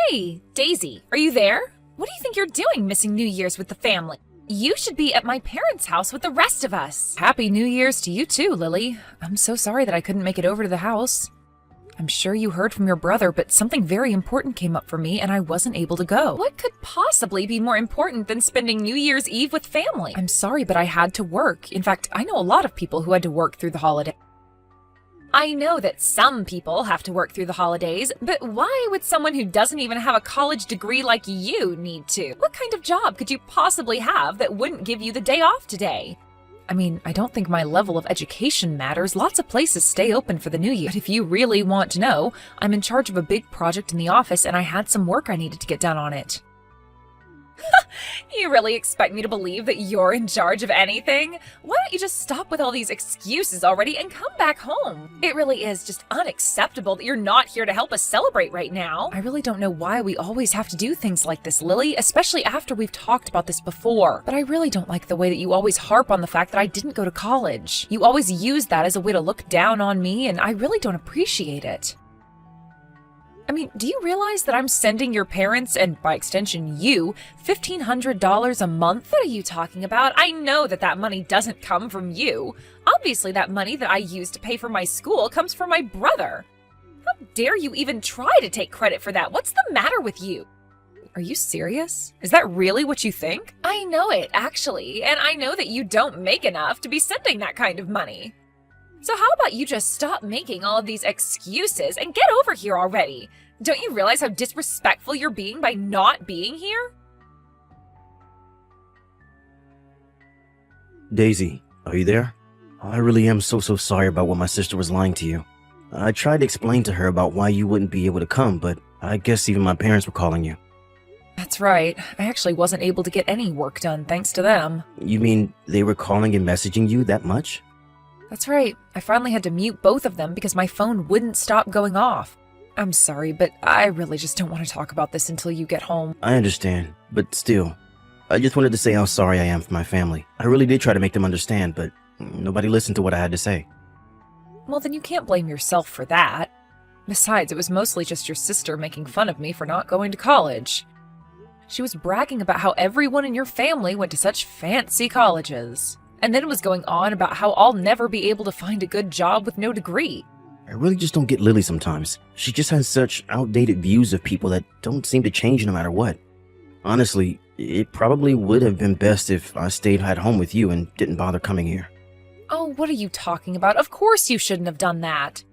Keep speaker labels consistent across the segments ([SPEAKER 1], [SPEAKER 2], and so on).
[SPEAKER 1] Hey, Daisy, are you there? What do you think you're doing missing New Year's with the family? You should be at my parents' house with the rest of us. Happy New Year's to you too, Lily. I'm so sorry that I couldn't make it over to the house. I'm sure you heard from your brother, but something very important came up for me and I wasn't able to go. What could possibly be more important than spending New Year's Eve with family? I'm sorry, but I had to work. In fact, I know a lot of people who had to work through the holiday. I know that some people have to work through the holidays, but why would someone who doesn't even have a college degree like you need to? What kind of job could you possibly have that wouldn't give you the day off today? I mean, I don't think my level of education matters. Lots of places stay open for the new year. But if you really want to know, I'm in charge of a big project in the office and I had some work I needed to get done on it. You really expect me to believe that you're in charge of anything? Why don't you just stop with all these excuses already and come back home? It really is just unacceptable that you're not here to help us celebrate right now. I really don't know why we always have to do things like this, Lily, especially after we've talked about this before. But I really don't like the way that you always harp on the fact that I didn't go to college. You always use that as a way to look down on me, and I really don't appreciate it. I mean, do you realize that I'm sending your parents, and by extension you, $1,500 a month? What are you talking about? I know that that money doesn't come from you. Obviously, that money that I use to pay for my school comes from my brother. How dare you even try to take credit for that? What's the matter with you? Are you serious? Is that really what you think? I know it, actually, and I know that you don't make enough to be sending that kind of money. So how about you just stop making all of these excuses and get over here already? Don't you realize how disrespectful you're being by not being here?
[SPEAKER 2] Daisy, are you there? I really am so sorry about what my sister was lying to you. I tried to explain to her about why you wouldn't be able to come, but I guess even my parents were calling you.
[SPEAKER 1] That's right. I actually wasn't able to get any work done thanks to them.
[SPEAKER 2] You mean they were calling and messaging you that much?
[SPEAKER 1] That's right. I finally had to mute both of them because my phone wouldn't stop going off. I'm sorry, but I really just don't want to talk about this until you get home.
[SPEAKER 2] I understand, but still, I just wanted to say how sorry I am for my family. I really did try to make them understand, but nobody listened to what I had to say.
[SPEAKER 1] Well, then you can't blame yourself for that. Besides, it was mostly just your sister making fun of me for not going to college. She was bragging about how everyone in your family went to such fancy colleges. And then was going on about how I'll never be able to find a good job with no degree.
[SPEAKER 2] I really just don't get Lily sometimes. She just has such outdated views of people that don't seem to change no matter what. Honestly, it probably would have been best if I stayed at home with you and didn't bother coming here.
[SPEAKER 1] Oh, what are you talking about? Of course you shouldn't have done that.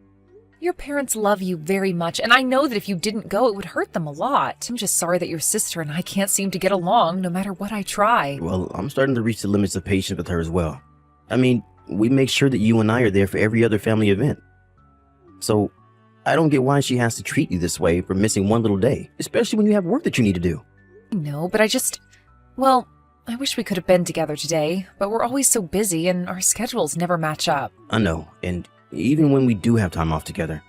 [SPEAKER 1] Your parents love you very much, and I know that if you didn't go, it would hurt them a lot. I'm just sorry that your sister and I can't seem to get along no matter what I try.
[SPEAKER 2] Well, I'm starting to reach the limits of patience with her as well. I mean, we make sure that you and I are there for every other family event. So, I don't get why she has to treat you this way for missing one little day, especially when you have work that you need to do.
[SPEAKER 1] No, but well, I wish we could have been together today, but we're always so busy and our schedules never match up.
[SPEAKER 2] I know, and even when we do have time off together,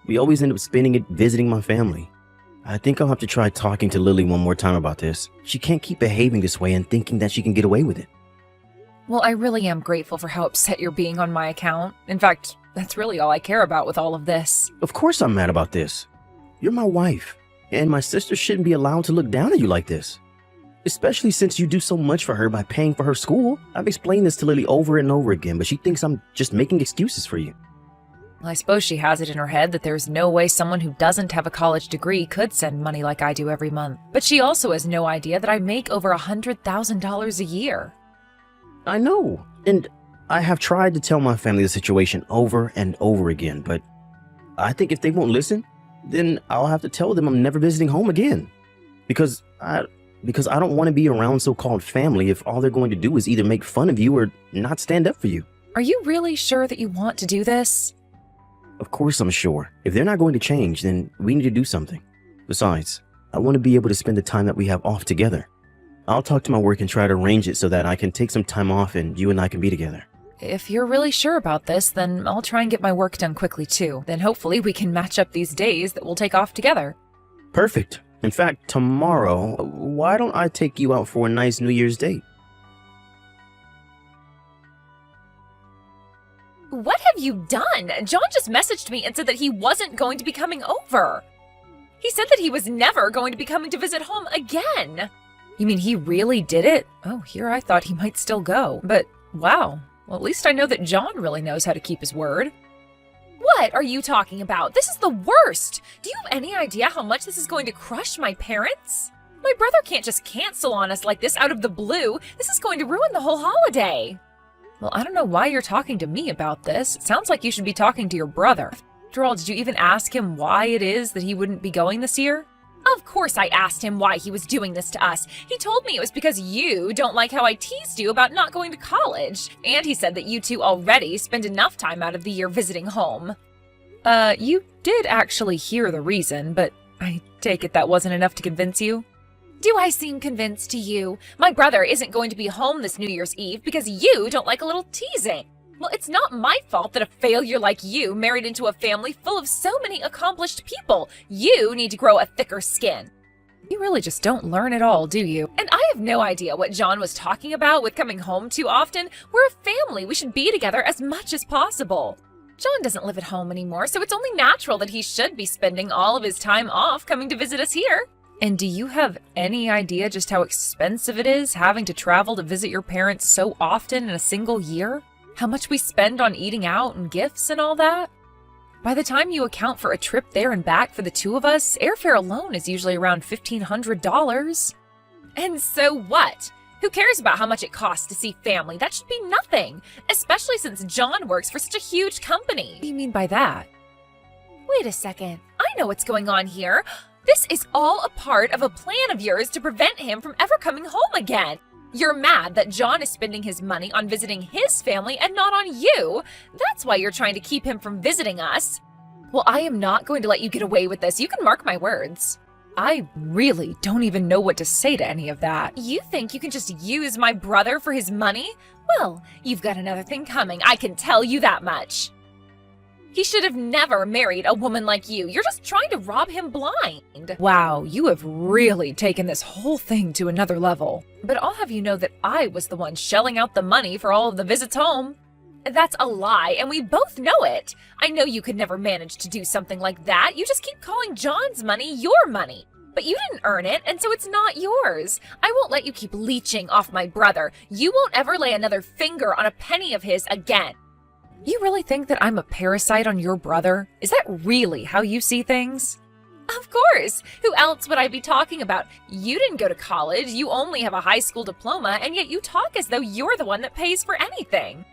[SPEAKER 2] we always end up spending it visiting my family. I think I'll have to try talking to Lily one more time about this. She can't keep behaving this way and thinking that she can get away with it.
[SPEAKER 1] Well, I really am grateful for how upset you're being on my account. In fact, that's really all I care about with all of this.
[SPEAKER 2] Of course I'm mad about this. You're my wife, and my sister shouldn't be allowed to look down at you like this. Especially since you do so much for her by paying for her school. I've explained this to Lily over and over again, but she thinks I'm just making excuses for you.
[SPEAKER 1] Well, I suppose she has it in her head that there's no way someone who doesn't have a college degree could send money like I do every month. But she also has no idea that I make over $100,000 a year.
[SPEAKER 2] I know, and I have tried to tell my family the situation over and over again, but I think if they won't listen, then I'll have to tell them I'm never visiting home again. Because I don't want to be around so-called family if all they're going to do is either make fun of you or not stand up for you.
[SPEAKER 1] Are you really sure that you want to do this?
[SPEAKER 2] Of course I'm sure. If they're not going to change, then we need to do something. Besides, I want to be able to spend the time that we have off together. I'll talk to my work and try to arrange it so that I can take some time off and you and I can be together.
[SPEAKER 1] If you're really sure about this, then I'll try and get my work done quickly too. Then hopefully we can match up these days that we'll take off together.
[SPEAKER 2] Perfect. In fact, tomorrow, why don't I take you out for a nice New Year's date?
[SPEAKER 1] What have you done? John just messaged me and said that he wasn't going to be coming over. He said that he was never going to be coming to visit home again. You mean he really did it? Oh, here I thought he might still go. But wow, well, at least I know that John really knows how to keep his word. What are you talking about? This is the worst. Do you have any idea how much this is going to crush my parents? My brother can't just cancel on us like this out of the blue. This is going to ruin the whole holiday. Well, I don't know why you're talking to me about this. It sounds like you should be talking to your brother. After all, did you even ask him why it is that he wouldn't be going this year? Of course I asked him why he was doing this to us. He told me it was because you don't like how I teased you about not going to college. And he said that you two already spend enough time out of the year visiting home. You did actually hear the reason, but I take it that wasn't enough to convince you? Do I seem convinced to you? My brother isn't going to be home this New Year's Eve because you don't like a little teasing. Well, it's not my fault that a failure like you married into a family full of so many accomplished people. You need to grow a thicker skin. You really just don't learn at all, do you? And I have no idea what John was talking about with coming home too often. We're a family. We should be together as much as possible. John doesn't live at home anymore, so it's only natural that he should be spending all of his time off coming to visit us here. And do you have any idea just how expensive it is having to travel to visit your parents so often in a single year? How much we spend on eating out and gifts and all that? By the time you account for a trip there and back for the two of us, airfare alone is usually around $1,500. And so what? Who cares about how much it costs to see family? That should be nothing, especially since John works for such a huge company. What do you mean by that? Wait a second. I know what's going on here. This is all a part of a plan of yours to prevent him from ever coming home again. You're mad that John is spending his money on visiting his family and not on you. That's why you're trying to keep him from visiting us. Well, I am not going to let you get away with this. You can mark my words. I really don't even know what to say to any of that. You think you can just use my brother for his money? Well, you've got another thing coming. I can tell you that much. He should have never married a woman like you. You're just trying to rob him blind. Wow, you have really taken this whole thing to another level. But I'll have you know that I was the one shelling out the money for all of the visits home. That's a lie, and we both know it. I know you could never manage to do something like that. You just keep calling John's money your money. But you didn't earn it, and so it's not yours. I won't let you keep leeching off my brother. You won't ever lay another finger on a penny of his again. You really think that I'm a parasite on your brother? Is that really how you see things? Of course! Who else would I be talking about? You didn't go to college, you only have a high school diploma, and yet you talk as though you're the one that pays for anything.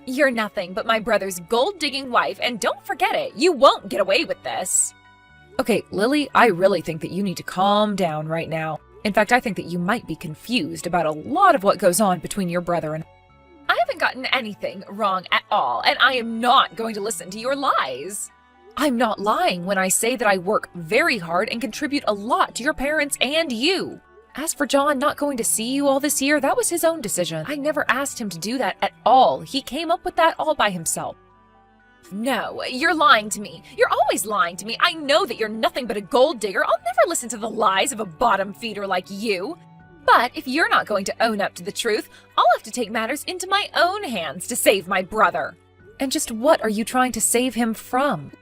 [SPEAKER 1] You're nothing but my brother's gold-digging wife, and don't forget it, you won't get away with this. Okay, Lily, I really think that you need to calm down right now. In fact, I think that you might be confused about a lot of what goes on between your brother and I haven't gotten anything wrong at all, and I am not going to listen to your lies. I'm not lying when I say that I work very hard and contribute a lot to your parents and you. As for John not going to see you all this year, that was his own decision. I never asked him to do that at all. He came up with that all by himself. No, you're lying to me. You're always lying to me. I know that you're nothing but a gold digger. I'll never listen to the lies of a bottom feeder like you. But if you're not going to own up to the truth, I'll have to take matters into my own hands to save my brother. And just what are you trying to save him from?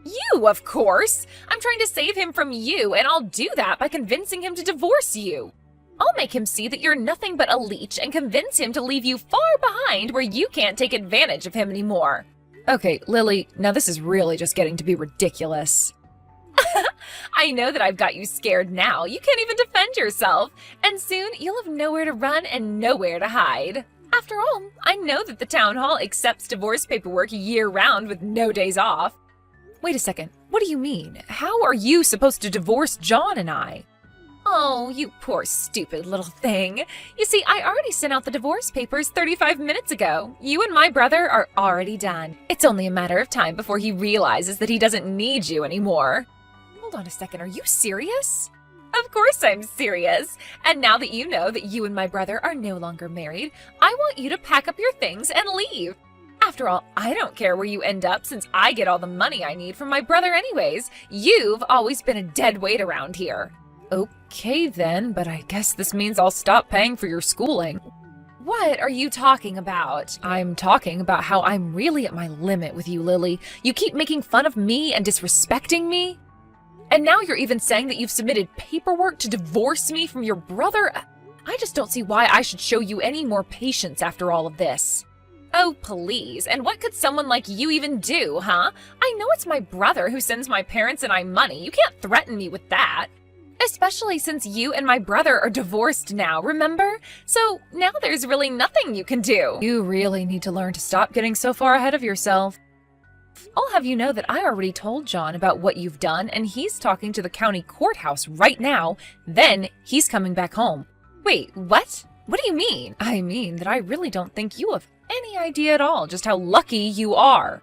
[SPEAKER 1] You, of course! I'm trying to save him from you, and I'll do that by convincing him to divorce you. I'll make him see that you're nothing but a leech and convince him to leave you far behind where you can't take advantage of him anymore. Okay, Lily, now this is really just getting to be ridiculous. I know that I've got you scared now. You can't even defend yourself. And soon you'll have nowhere to run and nowhere to hide. After all, I know that the town hall accepts divorce paperwork year-round with no days off. Wait a second. What do you mean? How are you supposed to divorce John and I? Oh, you poor stupid little thing. You see, I already sent out the divorce papers 35 minutes ago. You and my brother are already done. It's only a matter of time before he realizes that he doesn't need you anymore. Hold on a second, are you serious? Of course I'm serious. And now that you know that you and my brother are no longer married, I want you to pack up your things and leave. After all, I don't care where you end up since I get all the money I need from my brother anyways. You've always been a dead weight around here. Okay then, but I guess this means I'll stop paying for your schooling. What are you talking about? I'm talking about how I'm really at my limit with you, Lily. You keep making fun of me and disrespecting me. And now you're even saying that you've submitted paperwork to divorce me from your brother? I just don't see why I should show you any more patience after all of this. Oh, please. And what could someone like you even do, huh? I know it's my brother who sends my parents and I money. You can't threaten me with that. Especially since you and my brother are divorced now, remember? So now there's really nothing you can do. You really need to learn to stop getting so far ahead of yourself. I'll have you know that I already told John about what you've done, and he's talking to the county courthouse right now. Then he's coming back home. Wait, what? What do you mean? I mean that I really don't think you have any idea at all just how lucky you are.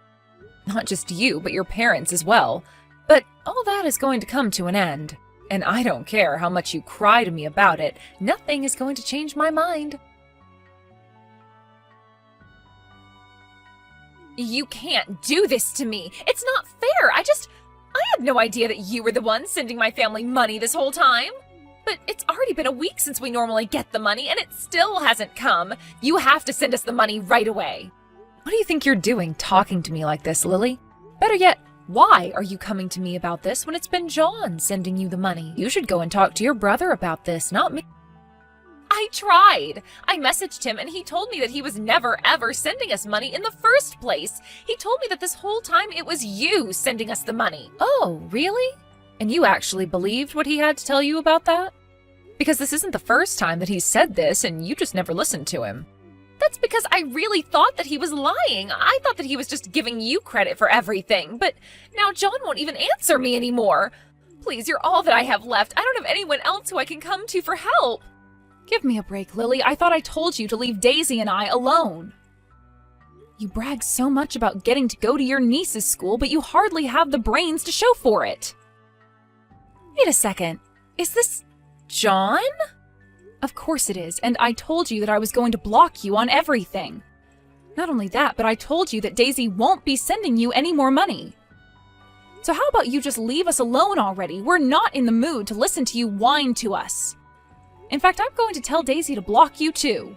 [SPEAKER 1] Not just you, but your parents as well. But all that is going to come to an end. And I don't care how much you cry to me about it. Nothing is going to change my mind. You can't do this to me. It's not fair. I had no idea that you were the one sending my family money this whole time. But it's already been a week since we normally get the money, and it still hasn't come. You have to send us the money right away. What do you think you're doing talking to me like this, Lily? Better yet, why are you coming to me about this when it's been John sending you the money? You should go and talk to your brother about this, not me. I tried. I messaged him and he told me that he was never ever sending us money in the first place. He told me that this whole time it was you sending us the money. Oh, really? And you actually believed what he had to tell you about that? Because this isn't the first time that he's said this and you just never listened to him. That's because I really thought that he was lying. I thought that he was just giving you credit for everything. But now John won't even answer me anymore. Please, you're all that I have left. I don't have anyone else who I can come to for help. Give me a break, Lily. I thought I told you to leave Daisy and I alone. You brag so much about getting to go to your niece's school, but you hardly have the brains to show for it. Wait a second. Is this John? Of course it is, and I told you that I was going to block you on everything. Not only that, but I told you that Daisy won't be sending you any more money. So how about you just leave us alone already? We're not in the mood to listen to you whine to us. In fact, I'm going to tell Daisy to block you too.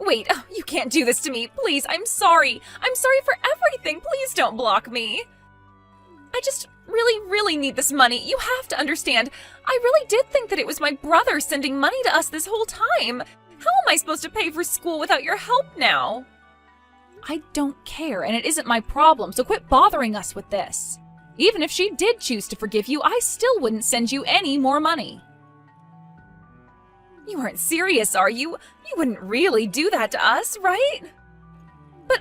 [SPEAKER 1] Wait, you can't do this to me. Please, I'm sorry. I'm sorry for everything. Please don't block me. I just really need this money. You have to understand. I really did think that it was my brother sending money to us this whole time. How am I supposed to pay for school without your help now? I don't care, and it isn't my problem, so quit bothering us with this. Even if she did choose to forgive you, I still wouldn't send you any more money. You aren't serious, are you? You wouldn't really do that to us, right? But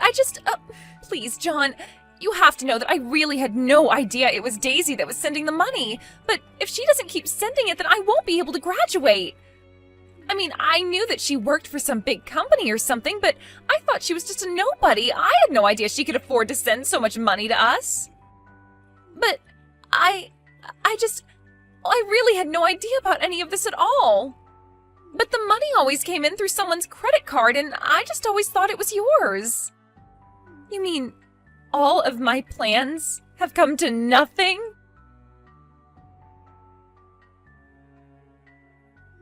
[SPEAKER 1] please, John, you have to know that I really had no idea it was Daisy that was sending the money. But if she doesn't keep sending it, then I won't be able to graduate. I mean, I knew that she worked for some big company or something, but I thought she was just a nobody. I had no idea she could afford to send so much money to us. But I really had no idea about any of this at all. But the money always came in through someone's credit card, and I just always thought it was yours. You mean all of my plans have come to nothing?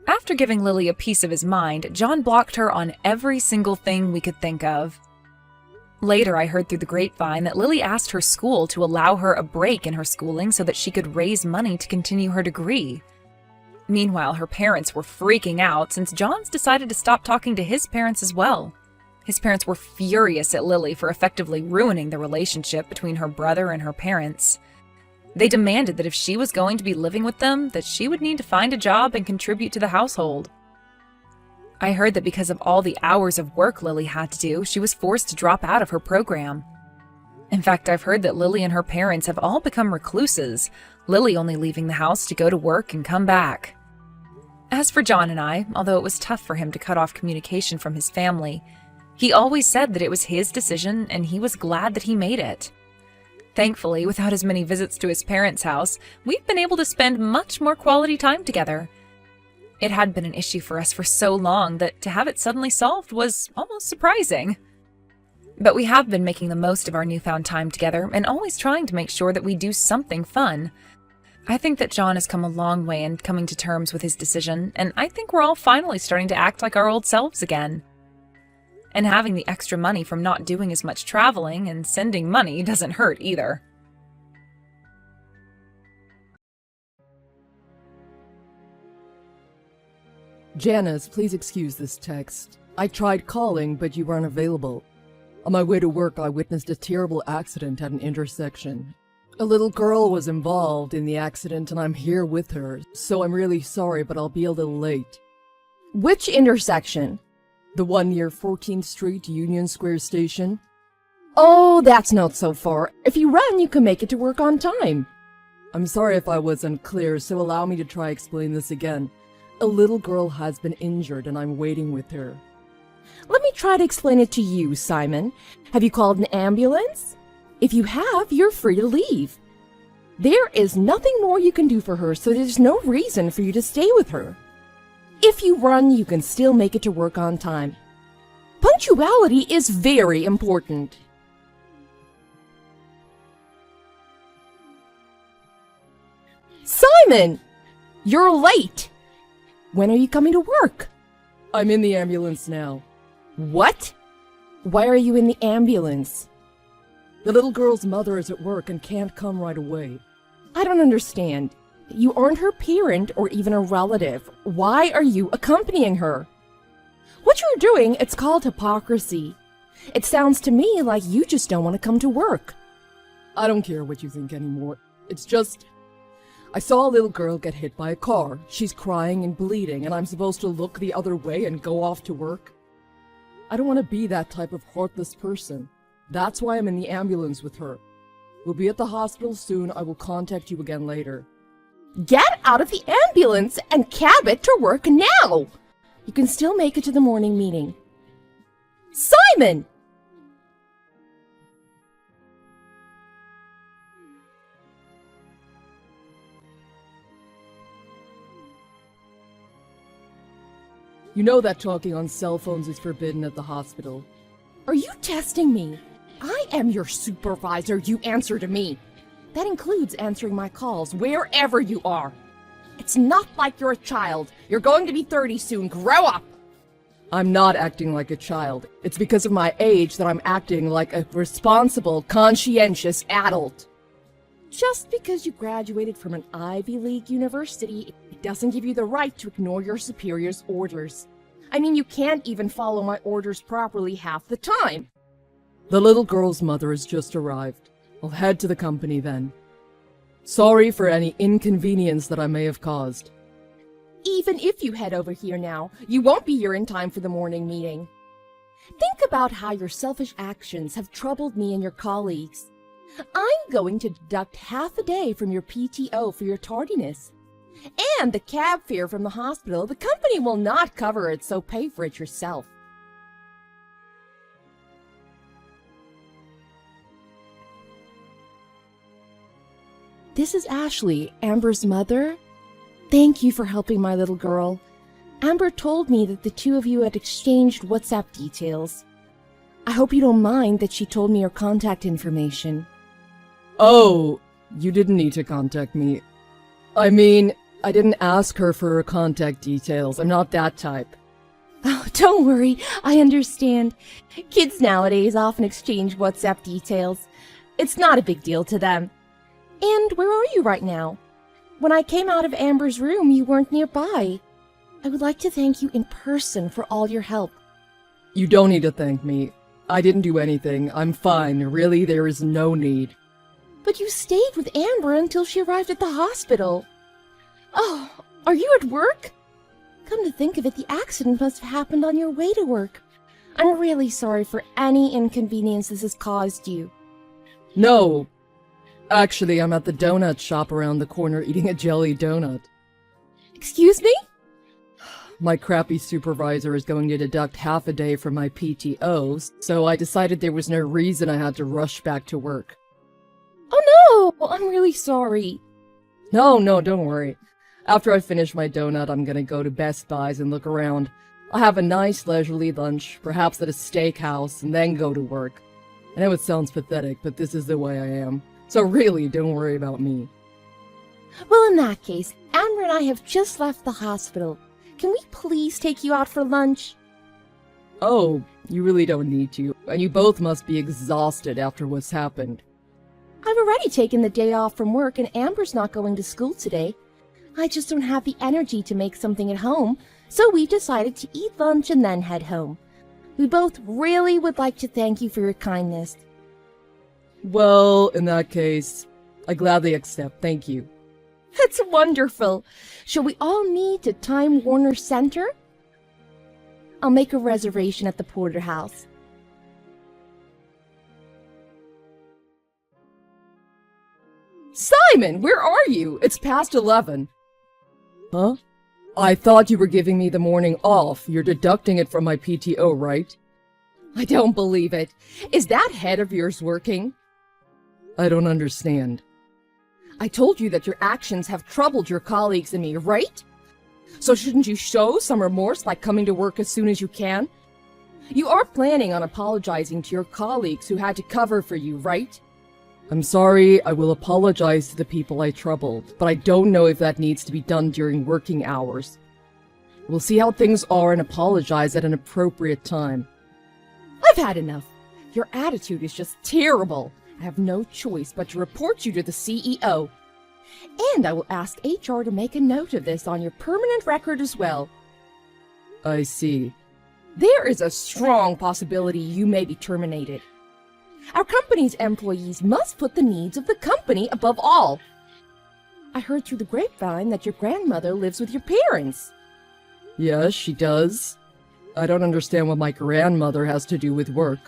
[SPEAKER 1] After giving Lily a piece of his mind, John blocked her on every single thing we could think of. Later, I heard through the grapevine that Lily asked her school to allow her a break in her schooling so that she could raise money to continue her degree. Meanwhile, her parents were freaking out since John's decided to stop talking to his parents as well. His parents were furious at Lily for effectively ruining the relationship between her brother and her parents. They demanded that if she was going to be living with them, that she would need to find a job and contribute to the household. I heard that because of all the hours of work Lily had to do, she was forced to drop out of her program. In fact, I've heard that Lily and her parents have all become recluses, Lily only leaving the house to go to work and come back. As for John and I, although it was tough for him to cut off communication from his family, he always said that it was his decision and he was glad that he made it. Thankfully, without as many visits to his parents' house, we've been able to spend much more quality time together. It had been an issue for us for so long that to have it suddenly solved was almost surprising. But we have been making the most of our newfound time together and always trying to make sure that we do something fun. I think that John has come a long way in coming to terms with his decision, and I think we're all finally starting to act like our old selves again. And having the extra money from not doing as much traveling and sending money doesn't hurt either.
[SPEAKER 3] Janice, please excuse this text. I tried calling, but you were unavailable. On my way to work, I witnessed a terrible accident at an intersection. A little girl was involved in the accident, and I'm here with her, so I'm really sorry, but I'll be a little late.
[SPEAKER 4] Which intersection?
[SPEAKER 3] The one near 14th Street, Union Square Station.
[SPEAKER 4] Oh, that's not so far. If you run, you can make it to work on time.
[SPEAKER 3] I'm sorry if I was unclear, so allow me to try explain this again. A little girl has been injured, and I'm waiting with her.
[SPEAKER 4] Let me try to explain it to you, Simon. Have you called an ambulance? If you have, you're free to leave. There is nothing more you can do for her, so there's no reason for you to stay with her. If you run, you can still make it to work on time. Punctuality is very important. Simon! You're late! When are you coming to work?
[SPEAKER 3] I'm in the ambulance now.
[SPEAKER 4] What? Why are you in the ambulance?
[SPEAKER 3] The little girl's mother is at work and can't come right away.
[SPEAKER 4] I don't understand. You aren't her parent or even a relative. Why are you accompanying her? What you're doing, it's called hypocrisy. It sounds to me like you just don't want to come to work.
[SPEAKER 3] I don't care what you think anymore. It's just... I saw a little girl get hit by a car. She's crying and bleeding, and I'm supposed to look the other way and go off to work? I don't want to be that type of heartless person. That's why I'm in the ambulance with her. We'll be at the hospital soon. I will contact you again later.
[SPEAKER 4] Get out of the ambulance and cab it to work now! You can still make it to the morning meeting. Simon!
[SPEAKER 3] You know that talking on cell phones is forbidden at the hospital.
[SPEAKER 4] Are you testing me? I am your supervisor. You answer to me. That includes answering my calls wherever you are. It's not like you're a child. You're going to be 30 soon. Grow up!
[SPEAKER 3] I'm not acting like a child. It's because of my age that I'm acting like a responsible, conscientious adult.
[SPEAKER 4] Just because you graduated from an Ivy League university, it doesn't give you the right to ignore your superior's orders. I mean, you can't even follow my orders properly half the time.
[SPEAKER 3] The little girl's mother has just arrived. I'll head to the company then. Sorry for any inconvenience that I may have caused.
[SPEAKER 4] Even if you head over here now, you won't be here in time for the morning meeting. Think about how your selfish actions have troubled me and your colleagues. I'm going to deduct half a day from your PTO for your tardiness. And the cab fare from the hospital, the company will not cover it, so pay for it yourself. This is Ashley, Amber's mother. Thank you for helping my little girl. Amber told me that the two of you had exchanged WhatsApp details. I hope you don't mind that she told me your contact information.
[SPEAKER 3] Oh, you didn't need to contact me. I mean, I didn't ask her for her contact details. I'm not that type.
[SPEAKER 4] Oh, don't worry. I understand. Kids nowadays often exchange WhatsApp details. It's not a big deal to them. And where are you right now? When I came out of Amber's room, you weren't nearby. I would like to thank you in person for all your help.
[SPEAKER 3] You don't need to thank me. I didn't do anything. I'm fine. Really, there is no need.
[SPEAKER 4] But you stayed with Amber until she arrived at the hospital. Oh, are you at work? Come to think of it, the accident must have happened on your way to work. I'm really sorry for any inconvenience this has caused you.
[SPEAKER 3] No. Actually, I'm at the donut shop around the corner eating a jelly donut.
[SPEAKER 4] Excuse me?
[SPEAKER 3] My crappy supervisor is going to deduct half a day from my PTOs, so I decided there was no reason I had to rush back to work.
[SPEAKER 4] Oh no, I'm really sorry.
[SPEAKER 3] No, don't worry. After I finish my donut, I'm gonna go to Best Buy's and look around. I'll have a nice leisurely lunch, perhaps at a steakhouse, and then go to work. I know it sounds pathetic, but this is the way I am. So really, don't worry about me.
[SPEAKER 4] Well, in that case, Amber and I have just left the hospital. Can we please take you out for lunch?
[SPEAKER 3] Oh, you really don't need to, and you both must be exhausted after what's happened.
[SPEAKER 4] I've already taken the day off from work and Amber's not going to school today. I just don't have the energy to make something at home, so we decided to eat lunch and then head home. We both really would like to thank you for your kindness.
[SPEAKER 3] Well, in that case, I gladly accept, thank you.
[SPEAKER 4] That's wonderful. Shall we all meet at Time Warner Center? I'll make a reservation at the Porterhouse.
[SPEAKER 3] Simon, where are you? It's past 11. Huh? I thought you were giving me the morning off. You're deducting it from my PTO, right?
[SPEAKER 4] I don't believe it. Is that head of yours working?
[SPEAKER 3] I don't understand.
[SPEAKER 4] I told you that your actions have troubled your colleagues and me, right? So shouldn't you show some remorse, like coming to work as soon as you can? You are planning on apologizing to your colleagues who had to cover for you, right?
[SPEAKER 3] I'm sorry, I will apologize to the people I troubled, but I don't know if that needs to be done during working hours. We'll see how things are and apologize at an appropriate time.
[SPEAKER 4] I've had enough. Your attitude is just terrible. I have no choice but to report you to the CEO. And I will ask HR to make a note of this on your permanent record as well.
[SPEAKER 3] I see.
[SPEAKER 4] There is a strong possibility you may be terminated. Our company's employees must put the needs of the company above all. I heard through the grapevine that your grandmother lives with your parents.
[SPEAKER 3] Yes, she does. I don't understand what my grandmother has to do with work.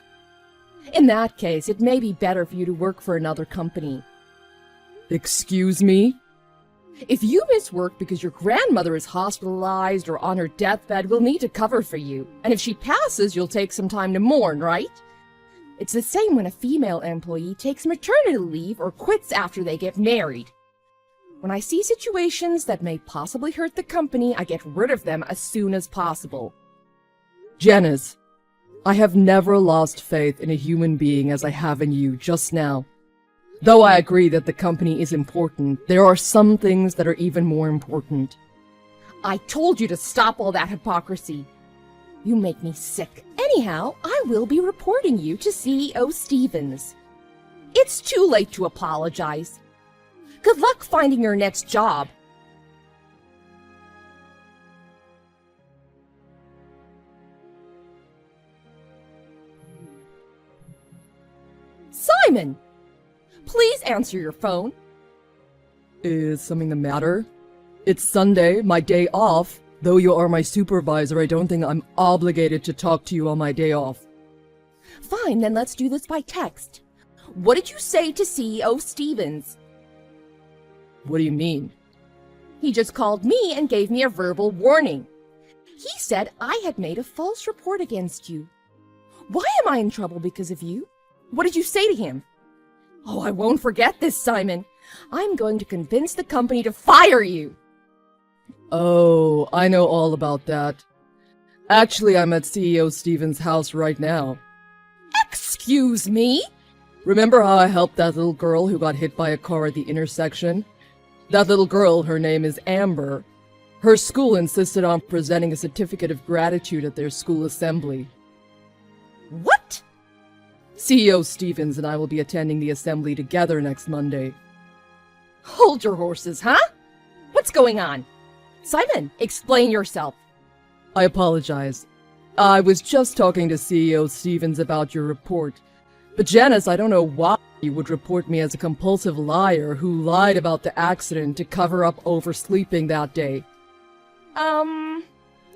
[SPEAKER 4] In that case, it may be better for you to work for another company.
[SPEAKER 3] Excuse me?
[SPEAKER 4] If you miss work because your grandmother is hospitalized or on her deathbed, we'll need to cover for you. And if she passes, you'll take some time to mourn, right? It's the same when a female employee takes maternity leave or quits after they get married. When I see situations that may possibly hurt the company, I get rid of them as soon as possible.
[SPEAKER 3] Janice, I have never lost faith in a human being as I have in you just now. Though I agree that the company is important, there are some things that are even more important.
[SPEAKER 4] I told you to stop all that hypocrisy. You make me sick. Anyhow, I will be reporting you to CEO Stevens. It's too late to apologize. Good luck finding your next job. Simon! Please answer your phone.
[SPEAKER 3] Is something the matter? It's Sunday, my day off. Though you are my supervisor, I don't think I'm obligated to talk to you on my day off.
[SPEAKER 4] Fine, then let's do this by text. What did you say to CEO Stevens?
[SPEAKER 3] What do you mean?
[SPEAKER 4] He just called me and gave me a verbal warning. He said I had made a false report against you. Why am I in trouble because of you? What did you say to him? Oh, I won't forget this, Simon. I'm going to convince the company to fire you.
[SPEAKER 3] Oh, I know all about that. Actually, I'm at CEO Stevens' house right now.
[SPEAKER 4] Excuse me?
[SPEAKER 3] Remember how I helped that little girl who got hit by a car at the intersection? That little girl, her name is Amber. Her school insisted on presenting a certificate of gratitude at their school assembly.
[SPEAKER 4] What?
[SPEAKER 3] CEO Stevens and I will be attending the assembly together next Monday.
[SPEAKER 4] Hold your horses, huh? What's going on? Simon, explain yourself.
[SPEAKER 3] I apologize. I was just talking to CEO Stevens about your report. But Janice, I don't know why you would report me as a compulsive liar who lied about the accident to cover up oversleeping that day.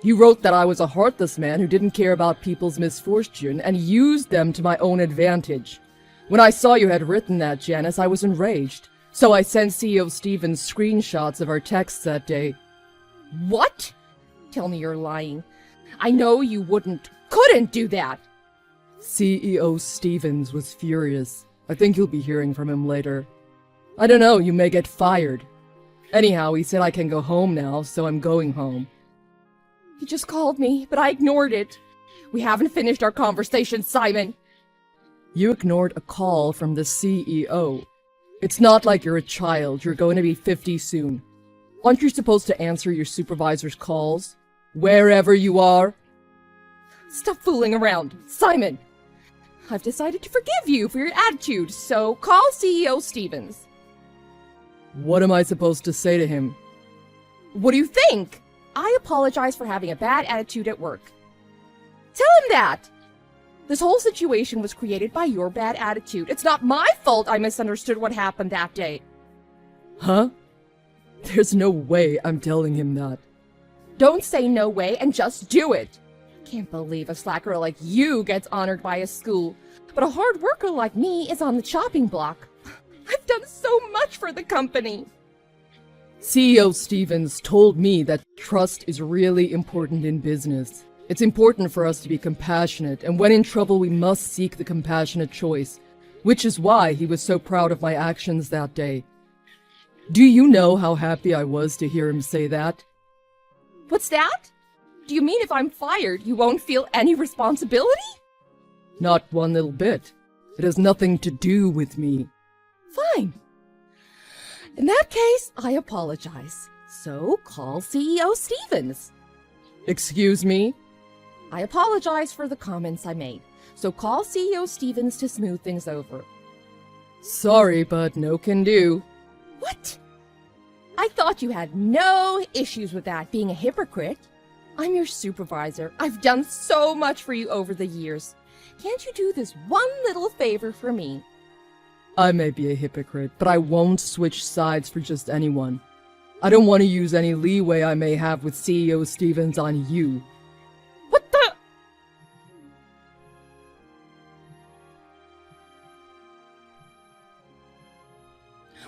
[SPEAKER 3] You wrote that I was a heartless man who didn't care about people's misfortune and used them to my own advantage. When I saw you had written that, Janice, I was enraged. So I sent CEO Stevens screenshots of our texts that day.
[SPEAKER 4] What? Tell me you're lying. I know you couldn't do that.
[SPEAKER 3] CEO Stevens was furious. I think you'll be hearing from him later. I don't know, you may get fired. Anyhow, he said I can go home now, so I'm going home.
[SPEAKER 4] He just called me, but I ignored it. We haven't finished our conversation, Simon.
[SPEAKER 3] You ignored a call from the CEO. It's not like you're a child. You're going to be 50 soon. Aren't you supposed to answer your supervisor's calls? Wherever you are?
[SPEAKER 4] Stop fooling around, Simon. I've decided to forgive you for your attitude, so call CEO Stevens.
[SPEAKER 3] What am I supposed to say to him?
[SPEAKER 4] What do you think? I apologize for having a bad attitude at work. Tell him that! This whole situation was created by your bad attitude. It's not my fault I misunderstood what happened that day.
[SPEAKER 3] Huh? There's no way I'm telling him that.
[SPEAKER 4] Don't say no way and just do it. Can't believe a slacker like you gets honored by a school, but a hard worker like me is on the chopping block. I've done so much for the company.
[SPEAKER 3] CEO Stevens told me that trust is really important in business. It's important for us to be compassionate, and when in trouble we must seek the compassionate choice, which is why he was so proud of my actions that day. Do you know how happy I was to hear him say that?
[SPEAKER 4] What's that? Do you mean if I'm fired, you won't feel any responsibility?
[SPEAKER 3] Not one little bit. It has nothing to do with me.
[SPEAKER 4] Fine. In that case, I apologize. So call CEO Stevens.
[SPEAKER 3] Excuse me?
[SPEAKER 4] I apologize for the comments I made. So call CEO Stevens to smooth things over.
[SPEAKER 3] Sorry, but no can do.
[SPEAKER 4] What? I thought you had no issues with that being a hypocrite. I'm your supervisor. I've done so much for you over the years. Can't you do this one little favor for me?
[SPEAKER 3] I may be a hypocrite, but I won't switch sides for just anyone. I don't want to use any leeway I may have with CEO Stevens on you.
[SPEAKER 4] What the?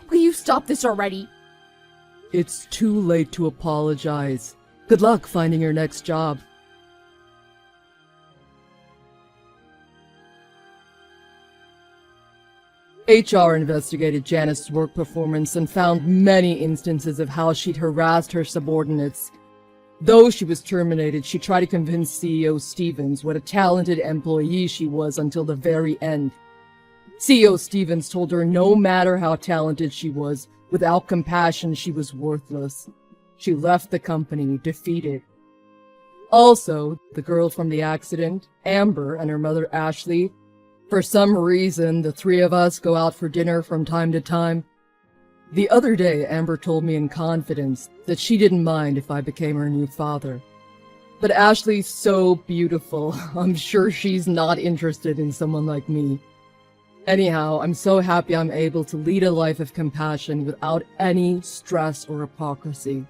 [SPEAKER 4] Will you stop this already?
[SPEAKER 3] It's too late to apologize. Good luck finding your next job. HR investigated Janice's work performance and found many instances of how she'd harassed her subordinates. Though she was terminated, she tried to convince CEO Stevens what a talented employee she was until the very end. CEO Stevens told her no matter how talented she was, without compassion she was worthless. She left the company defeated. Also, the girl from the accident, Amber, and her mother Ashley, for some reason, the three of us go out for dinner from time to time. The other day, Amber told me in confidence that she didn't mind if I became her new father. But Ashley's so beautiful, I'm sure she's not interested in someone like me. Anyhow, I'm so happy I'm able to lead a life of compassion without any stress or hypocrisy.